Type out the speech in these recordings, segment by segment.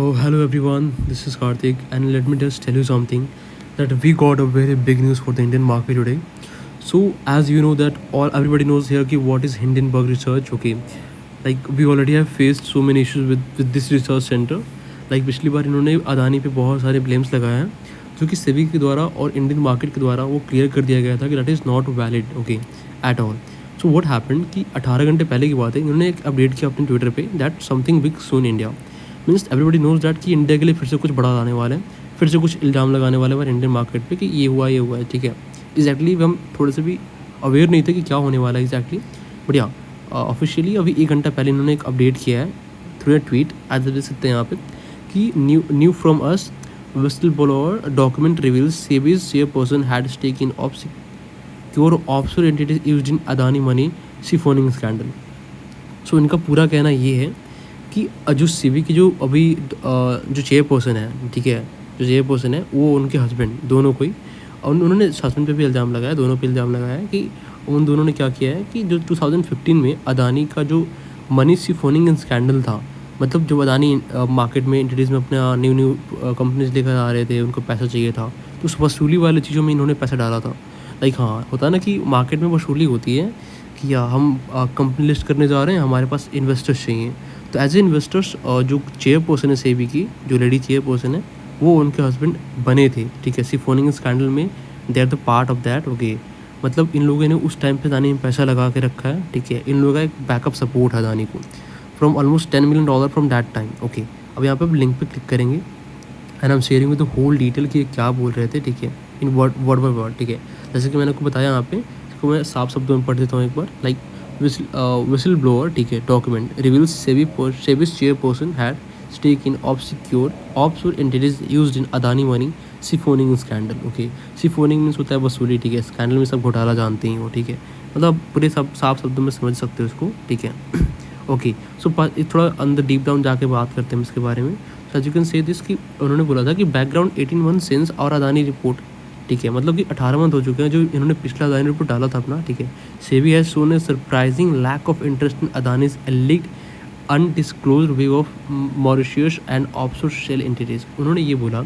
Oh, hello everyone. This is Karthik, and let me just tell you something that we got a very big news for the Indian market today. So, as you know that all everybody knows here कि what is Hindenburg Research. Okay, like we already have faced so many issues with this research center. Like पिछली बार इन्होंने अदानी पे बहुत सारे blames लगाए हैं जो कि सेबी के द्वारा और इंडियन मार्केट के द्वारा वो क्लियर कर दिया गया था कि that is not valid okay at all. So what happened कि 18 घंटे पहले की बात है, इन्होंने एक अपडेट किया अपने ट्विटर पे that something big soon India. Means everybody knows that कि इंडिया के लिए फिर से कुछ बड़ा आने वाला है, फिर से कुछ इल्ज़ाम लगाने वाले हैं इंडियन मार्केट पे कि ये हुआ है ठीक है. एग्जैक्टली हम थोड़े से भी अवेयर नहीं थे कि क्या होने वाला है एग्जैक्टली. बट या ऑफिशियली अभी 1 घंटा पहले इन्होंने एक अपडेट किया है थ्रू ए ट्वीट एज देख सकते हैं यहाँ पे कि new from us whistle blower document reveals SEBI's chairperson had stake in offshore offshore entities used in Adani money siphoning scandal. So इनका पूरा कहना ये है कि जो सेबी की जो अभी जो चेयरपर्सन है ठीक है, जो चेयरपर्सन है वो उनके हस्बैंड दोनों कोई, और उन्होंने हस्बैंड पे भी इल्ज़ाम लगाया, दोनों पे इल्ज़ाम लगाया है कि उन दोनों ने क्या किया है कि जो 2015 में अदानी का जो मनी सिफोनिंग स्कैंडल था, मतलब जो अदानी मार्केट में एंटिटीज़ में अपना न्यू कंपनीज लेकर आ रहे थे, उनको पैसा चाहिए था, तो उस वसूली वाली चीज़ों में इन्होंने पैसा डाला था. लाइक हाँ, होता है ना कि मार्केट में वसूली होती है कि या हम कंपनी लिस्ट करने जा रहे हैं, हमारे पास इन्वेस्टर्स चाहिए. तो एज ए इन्वेस्टर्स जो चेयरपर्सन है सेबी की, जो लेडी चेयरपर्सन है, वो उनके हस्बैंड बने थे ठीक है. सिफोनिंग स्कैंडल में they are the part of that okay. मतलब इन लोगों ने उस टाइम पे अदानी में पैसा लगा के रखा है ठीक है. इन लोगों का एक बैकअप सपोर्ट है अदानी को from almost $10 million from that time okay. अब यहाँ पे आप लिंक पे क्लिक करेंगे and I am sharing with the whole detail कि क्या बोल रहे थे ठीक है, इन वर्ड बाय वर्ड ठीक है. जैसे कि मैंने आपको बताया यहाँ पे, इसको मैं साफ शब्दों में पढ़ देता हूँ एक बार. लाइक विसल ब्लोअर ठीक है document reveals SEBI's chairperson had stake in offshore entities used in Adani money siphoning scandal okay. Siphoning means होता है वसूली ठीक है, स्कैंडल में सब घोटाला जानते हैं वो ठीक है. मतलब पूरे सब साफ शब्दों में समझ सकते हो इसको ठीक है. ओके सो थोड़ा अंदर डीप डाउन जाके बात करते हैं इसके बारे में. So as you can say this कि उन्होंने बोला था कि बैकग्राउंड 18 मंथ सिंस और अदानी रिपोर्ट ठीक है, मतलब कि 18 मंथ हो चुके हैं जो इन्होंने पिछला अदानी रिपोर्ट डाला था अपना ठीक है. SEBI has shown a surprising lack of interest in Adani's alleged undisclosed web of Mauritius and offshore shell entities. उन्होंने ये बोला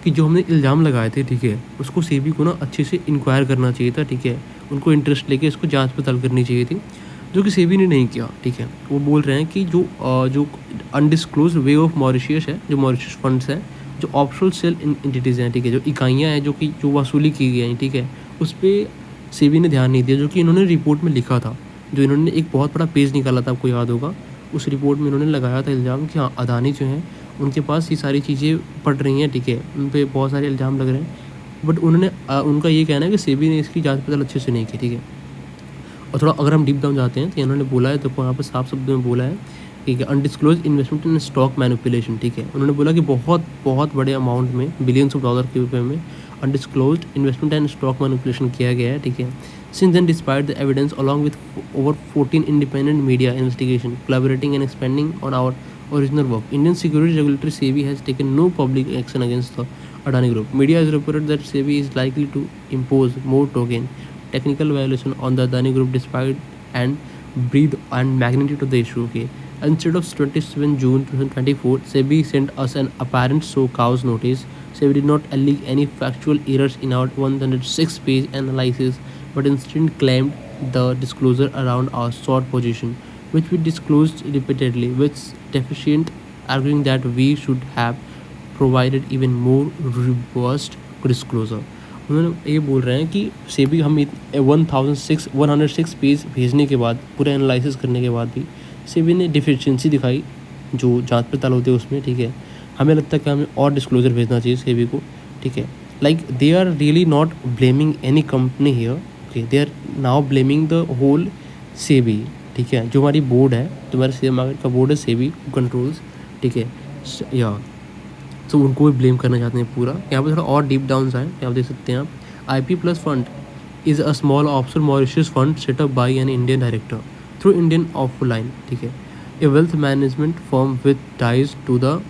कि जो हमने इल्ज़ाम लगाए थे ठीक है, उसको सेबी को ना अच्छे से इंक्वायर करना चाहिए था ठीक है. उनको इंटरेस्ट लेके इसको जांच पड़ताल करनी चाहिए थी, जो कि सेबी ने नहीं किया ठीक है. वो बोल रहे हैं कि जो अनडिस्क्लोज वे ऑफ मॉरिशियस है, जो मॉरिशियस फंड्स हैं, जो ऑफशोर सेल एंटिटीज़ हैं ठीक है, जो इकाइयाँ हैं जो वसूली की गई हैं ठीक है, उस पर सेबी ने ध्यान नहीं दिया, जो कि इन्होंने रिपोर्ट में लिखा था. जो इन्होंने एक बहुत बड़ा पेज निकाला था, आपको याद होगा, उस रिपोर्ट में इन्होंने लगाया था इल्ज़ाम कि हाँ अदानी जो हैं उनके पास ये सारी चीज़ें पड़ रही हैं ठीक है, उन पर बहुत सारे इल्ज़ाम लग रहे हैं. बट उन्होंने उनका ये कहना है कि सेबी ने इसकी जाँच पड़ताल अच्छे से नहीं की ठीक है. और थोड़ा अगर हम डीप डाउन जाते हैं तो इन्होंने बोला है, तो वहाँ पर साफ शब्दों में बोला है ठीक है, undisclosed investment in stock manipulation ठीक है. उन्होंने बोला कि बहुत बड़े अमाउंट में बिलियंस ऑफ डॉलर के रुपए में undisclosed investment and stock manipulation किया गया है ठीक है. Since then despite the evidence along with over 14 independent media investigation collaborating and expanding on our original work, Indian security regulatory SEBI has taken no public action against the Adani Group. Media has reported that SEBI is likely to impose more token technical violation on the Adani Group despite and breadth and magnitude of the issue. Okay. Instead of 27 June 2024, SEBI sent us an apparent show cause notice. SEBI did not allege any factual errors in our 106-page analysis, but instead claimed the disclosure around our short position, which we disclosed repeatedly, which deficient, arguing that we should have provided even more robust disclosure. उन्होंने ये बोल रहे हैं कि सेबी हम 106 page भेजने के बाद, पूरा एनालिसिस करने के बाद भी सेबी ने डिफिशिएंसी दिखाई जो जांच पड़ताल होती है उसमें ठीक है. हमें लगता है कि हमें और डिस्क्लोजर भेजना चाहिए सेबी को ठीक है. Like they are really not blaming any company here okay, they are now blaming the whole SEBI ठीक है. जो हमारी बोर्ड है, जो हमारे शेयर मार्केट का बोर्ड है सेबी कंट्रोल्स ठीक है, या तो उनको भी ब्लेम करना चाहते हैं पूरा. यहाँ पे थोड़ा और डीप डाउन आए, यहाँ देख सकते हैं आप. IP Plus fund is a small offshore Mauritius fund setup by an Indian director through Indian offline ठीक है, a wealth management firm with ties to the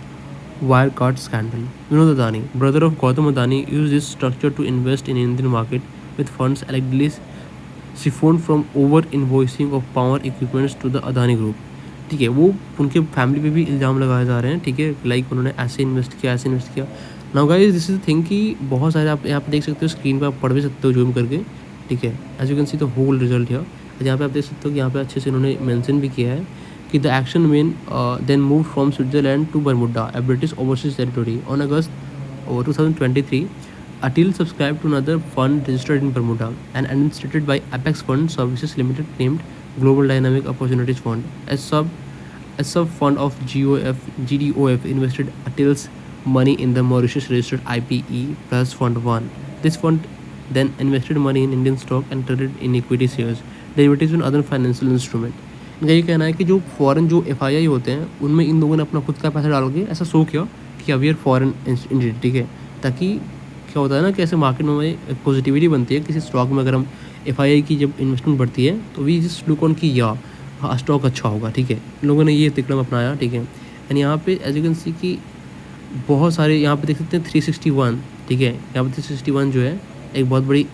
Wirecard scandal. Vinod Adani, brother of Gautam Adani, use this structure to invest in Indian market with funds allegedly siphoned from over invoicing of power equipments to the Adani Group. ठीक है, वो उनके family पे भी इल्ज़ाम लगाए जा रहे हैं, ठीक है, लाइक उन्होंने ऐसे इन्वेस्ट किया, ऐसे इन्वेस्ट किया। Now guys this is the thing कि बहुत सारे आप यहाँ पे देख सकते हो, स्क्रीन पे आप पढ़ भी सकते हो ज़ूम करके, ठीक है, as you can see the whole result here. यहाँ पे आप देख सकते हो कि यहाँ पे अच्छे से इन्होंने मेंशन भी किया है कि the action men then move from Switzerland to Bermuda, a British overseas territory, on August 2023. Atil subscribed to another fund registered in Bermuda and administered by Apex Fund Services Limited, named Global Dynamic Opportunities Fund. A sub fund of GDOF invested Atil's money in the Mauritius registered IPE plus Fund 1. This fund then invested money in Indian stock and traded in equity shares, derivatives and other financial instrument. इनका ये कहना है कि जो foreign जो FII होते हैं उनमें इन लोगों ने अपना खुद का पैसा डाल के ऐसा शो किया कि अब ये फॉरेन एंटिटी, ठीक है, ताकि क्या होता है ना कि ऐसे मार्केट में एक पॉजिटिविटी बनती है किसी स्टॉक में। अगर हम FII की जब इन्वेस्टमेंट बढ़ती है तो वी जस्ट लुक ऑन कि या हाँ स्टॉक अच्छा होगा, ठीक है, इन लोगों ने ये तिकड़म अपनाया, ठीक है। एंड यहाँ पे एज यू कैन सी कि बहुत सारे यहाँ पे देख सकते हैं 361, ठीक है, यहाँ पे 361 जो है एक बहुत बड़ी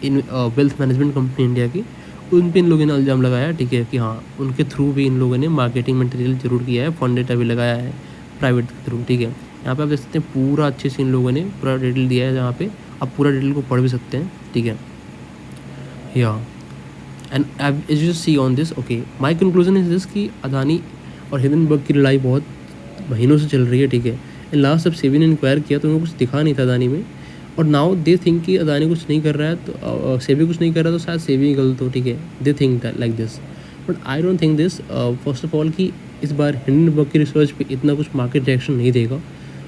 वेल्थ मैनेजमेंट कंपनी इंडिया की, उन पे इन लोगों ने इल्ज़ाम लगाया, ठीक है, कि हाँ उनके थ्रू भी इन लोगों ने मार्केटिंग मटेरियल जरूर किया है, फंड डेटा भी लगाया है प्राइवेट के थ्रू, ठीक है। यहाँ पे आप देख सकते हैं पूरा अच्छे से इन लोगों ने पूरा डिटेल दिया है, जहाँ पे आप पूरा डिटेल को पढ़ भी सकते हैं, ठीक है। या and as you see on this, okay, my conclusion is this कि अदानी और हिंडनबर्ग की लड़ाई बहुत महीनों से चल रही है, ठीक है। एंड लास्ट जब सेबी ने इंक्वायर किया तो उनको कुछ दिखा नहीं था अदानी में, और नाउ दे थिंक कि अदानी कुछ नहीं कर रहा है तो सेबी कुछ नहीं कर रहा तो शायद सेबी गलत हो, ठीक है, they think like this, but I don't think this. First of all कि इस बार हिंडनबर्ग की रिसर्च पे इतना कुछ मार्केट रिएक्शन नहीं देगा,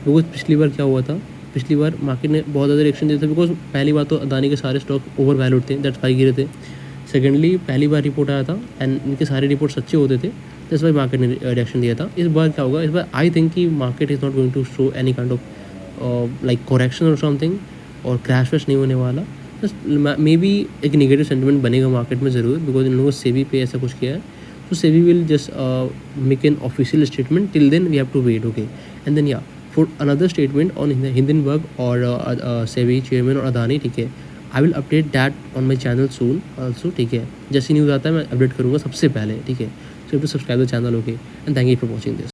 बिकॉज पिछली बार क्या हुआ था, पिछली बार मार्केट ने बहुत ज़्यादा रिएक्शन दिया था, बिकॉज पहली बार तो अदानी के सारे स्टॉक ओवर वैल्यूड थे, दैट्स वाई गिरे थे। सेकेंडली पहली बार रिपोर्ट आया था एंड इनके सारे रिपोर्ट सच्चे होते थे, दैट्स वाई मार्केट ने रिएक्शन दिया था। इस बार क्या होगा, इस बार आई थिंक कि market is not going to show any kind of like correction और समथिंग, और क्रैश वैश नहीं होने वाला। जस्ट मे बी एक नेगेटिव सेंटिमेंट बनेगा मार्केट में ज़रूर, बिकॉज इन लोगों ने सेबी पे ऐसा कुछ किया है, तो SEBI will just make an official statement, till then we have to wait, okay. And then या for another statement on Hindenburg और सेबी चेयरमैन और अदानी, ठीक है, I will update that on my channel soon also, ठीक है, जैसे न्यूज़ आता है मैं अपडेट करूँगा सबसे पहले, ठीक है। So you to subscribe the channel, okay, and thank you for watching this.